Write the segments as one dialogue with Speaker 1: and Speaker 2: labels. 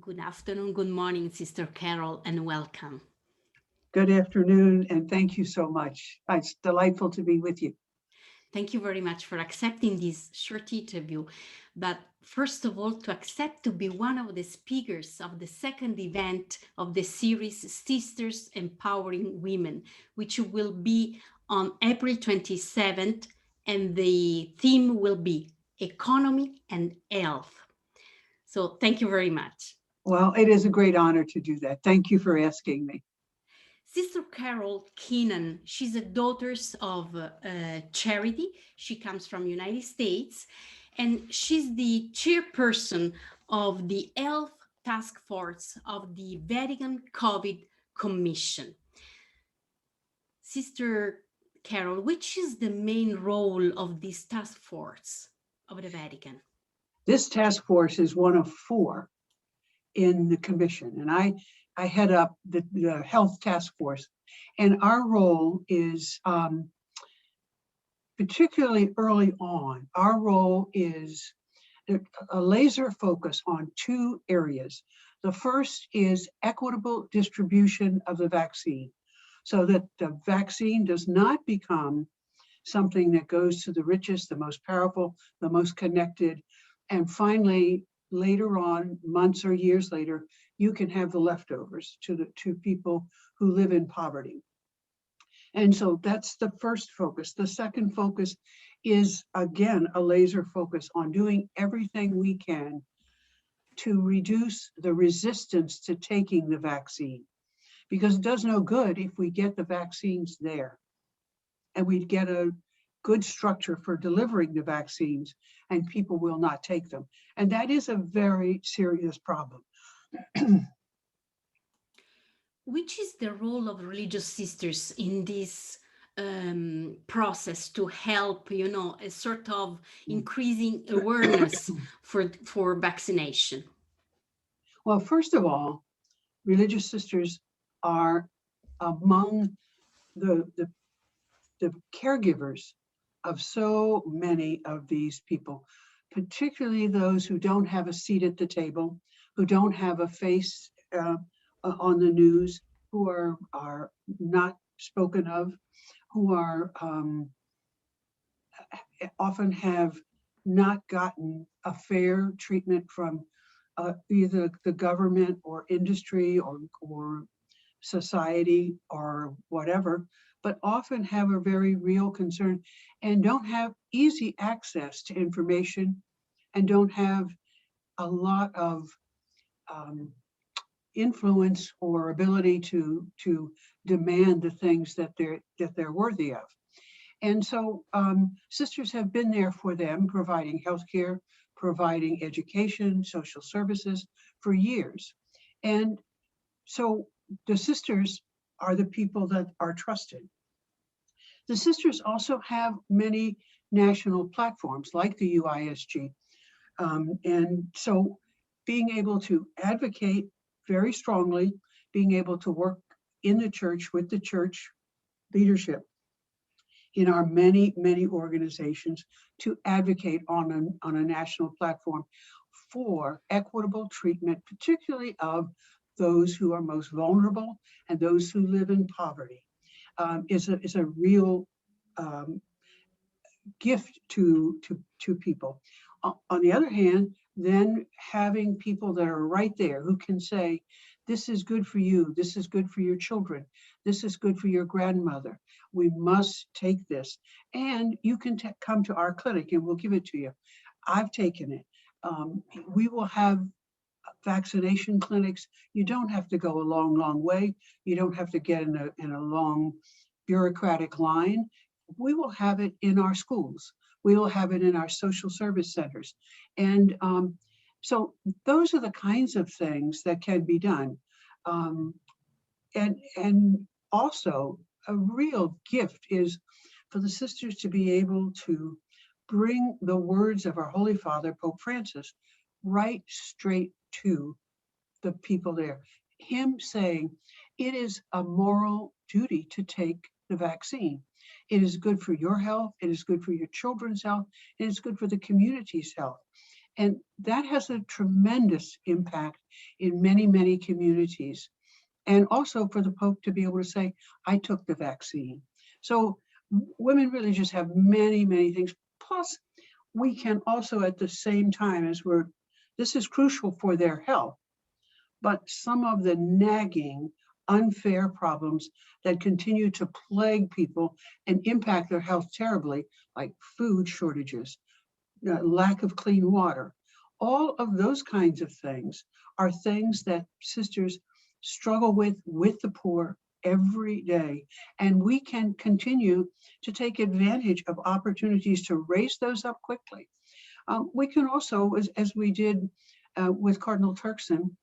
Speaker 1: Good afternoon, good morning, Sister Carol, and welcome.
Speaker 2: Good afternoon, and thank you so much. It's delightful to be with you.
Speaker 1: Thank you very much for accepting this short interview. But first of all, to accept to be one of the speakers of the second event of the series Sisters Empowering Women, which will be on April 27th, and the theme will be Economy and Health. So thank you very much.
Speaker 2: Well, it is a great honor to do that. Thank you for asking me.
Speaker 1: Sister Carol Keenhan, she's a daughter of Charity. She comes from United States, and she's the chairperson of the Health Task Force of the Vatican COVID Commission. Sister Carol, which is the main role of this task force of the Vatican?
Speaker 2: This task force is one of four in the commission, and I head up the health task force. And our role is, particularly early on, our role is a laser focus on two areas. The first is equitable distribution of the vaccine, so that the vaccine does not become something that goes to the richest, the most powerful, the most connected. And finally, later on, months or years later, you can have the leftovers to people who live in poverty. And so that's the first focus. The second focus is, again, a laser focus on doing everything we can to reduce the resistance to taking the vaccine, because it does no good if we get the vaccines there and we get a good structure for delivering the vaccines and people will not take them. And that is a very serious problem.
Speaker 1: Which is the role of religious sisters in this process to help, a sort of increasing awareness for vaccination?
Speaker 2: Well, first of all, religious sisters are among the the caregivers of so many of these people, particularly those who don't have a seat at the table, who don't have a face on the news, who are not spoken of, who are often have not gotten a fair treatment from either the government or industry or society or whatever, but often have a very real concern and don't have easy access to information and don't have a lot of um, influence or ability to demand the things that they're worthy of. And so sisters have been there for them, providing healthcare, providing education, social services for years. And so the sisters are the people that are trusted. The sisters also have many national platforms like the UISG. And so being able to advocate very strongly, being able to work in the church with the church leadership in our many, many organizations to advocate on a national platform for equitable treatment, particularly of those who are most vulnerable and those who live in poverty, is a real um, gift to people. On the other hand, then having people that are right there who can say, this is good for you, this is good for your children, this is good for your grandmother. We must take this. And you can come to our clinic and we'll give it to you. I've taken it. We will have vaccination clinics. You don't have to go a long, long way. You don't have to get in a long bureaucratic line. We will have it in our schools. We will have it in our social service centers. And so those are the kinds of things that can be done. Um, and also a real gift is for the sisters to be able to bring the words of our Holy Father, Pope Francis, right straight to the people there. Him saying it is a moral duty to take the vaccine. It is good for your health, it is good for your children's health, it is good for the community's health. And that has a tremendous impact in many, many communities. And also for the Pope to be able to say, I took the vaccine. So women really just have many, many things. Plus, we can also at the same time as this is crucial for their health, but some of the nagging, unfair problems that continue to plague people and impact their health terribly, like food shortages, lack of clean water, all of those kinds of things are things that sisters struggle with the poor every day. And we can continue to take advantage of opportunities to raise those up quickly. We can also, as we did with Cardinal Turkson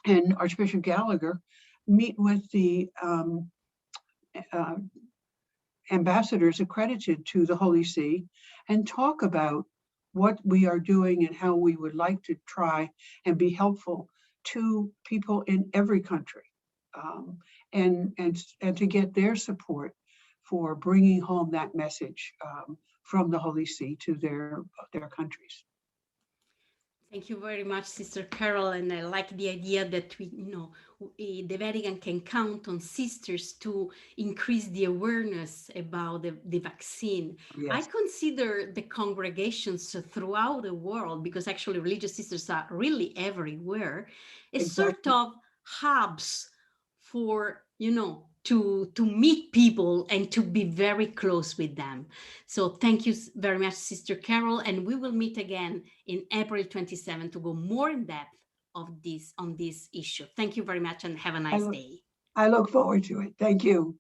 Speaker 2: and Archbishop Gallagher, meet with the uh, ambassadors accredited to the Holy See and talk about what we are doing and how we would like to try and be helpful to people in every country, um, and to get their support for bringing home that message from the Holy See to their countries.
Speaker 1: Thank you very much, Sister Carol. And I like the idea that the Vatican can count on sisters to increase the awareness about the vaccine. I
Speaker 2: Yes,
Speaker 1: consider the congregations throughout the world, because actually religious sisters are really everywhere, a sort
Speaker 2: exactly.
Speaker 1: of hubs for, to meet people and to be very close with them. So thank you very much, Sister Carol, and we will meet again in April 27 to go more in depth on this issue. Thank you very much and have a
Speaker 2: I
Speaker 1: nice
Speaker 2: look,
Speaker 1: day.
Speaker 2: I look forward to it. Thank you.